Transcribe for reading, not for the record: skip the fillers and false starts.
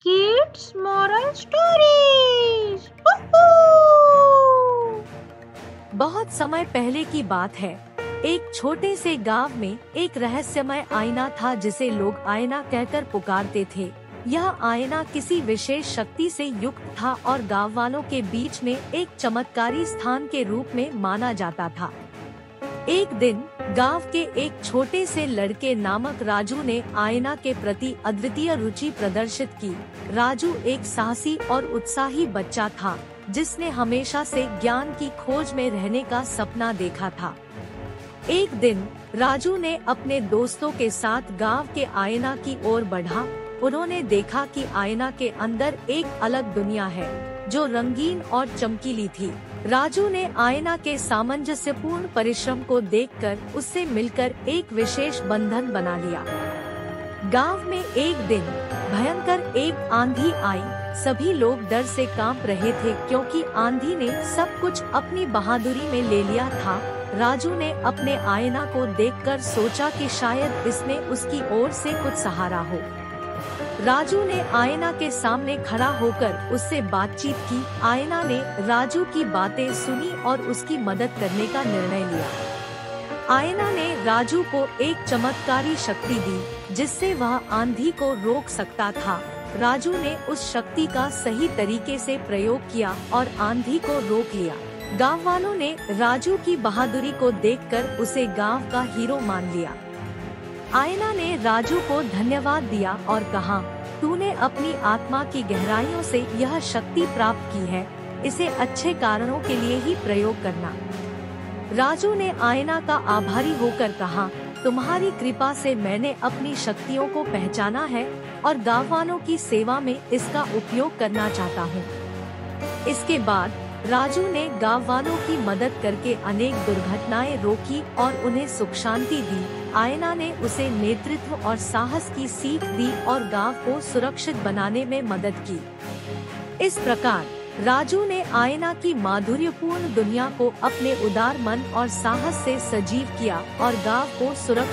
Kids moral stories. बहुत समय पहले की बात है। एक छोटे से गांव में एक रहस्यमय आईना था जिसे लोग आईना कहकर पुकारते थे। यह आईना किसी विशेष शक्ति से युक्त था और गांव वालों के बीच में एक चमत्कारी स्थान के रूप में माना जाता था। एक दिन गांव के एक छोटे से लड़के नामक राजू ने आईना के प्रति अद्वितीय रुचि प्रदर्शित की। राजू एक साहसी और उत्साही बच्चा था जिसने हमेशा से ज्ञान की खोज में रहने का सपना देखा था। एक दिन राजू ने अपने दोस्तों के साथ गांव के आईना की ओर बढ़ा। उन्होंने देखा कि आईना के अंदर एक अलग दुनिया है जो रंगीन और चमकीली थी। राजू ने आईना के सामंजस्यपूर्ण परिश्रम को देखकर उससे मिलकर एक विशेष बंधन बना लिया। गांव में एक दिन भयंकर एक आंधी आई। सभी लोग डर से कांप रहे थे क्योंकि आंधी ने सब कुछ अपनी बहादुरी में ले लिया था। राजू ने अपने आईना को देखकर सोचा कि शायद इसमें उसकी ओर से कुछ सहारा हो। राजू ने आईना के सामने खड़ा होकर उससे बातचीत की। आईना ने राजू की बातें सुनी और उसकी मदद करने का निर्णय लिया। आईना ने राजू को एक चमत्कारी शक्ति दी जिससे वह आंधी को रोक सकता था। राजू ने उस शक्ति का सही तरीके से प्रयोग किया और आंधी को रोक लिया। गांव वालों ने राजू की बहादुरी को देखकर उसे गांव का हीरो मान लिया। आईना ने राजू को धन्यवाद दिया और कहा, तूने अपनी आत्मा की गहराइयों से यह शक्ति प्राप्त की है, इसे अच्छे कारणों के लिए ही प्रयोग करना। राजू ने आईना का आभारी होकर कहा, तुम्हारी कृपा से मैंने अपनी शक्तियों को पहचाना है और गाँव वालों की सेवा में इसका उपयोग करना चाहता हूँ। इसके बाद राजू ने गाँव वालों की मदद करके अनेक दुर्घटनाएं रोकी और उन्हें सुख शांति दी। आईना ने उसे नेतृत्व और साहस की सीख दी और गांव को सुरक्षित बनाने में मदद की। इस प्रकार राजू ने आईना की माधुर्यपूर्ण दुनिया को अपने उदार मन और साहस से सजीव किया और गांव को सुरक्षित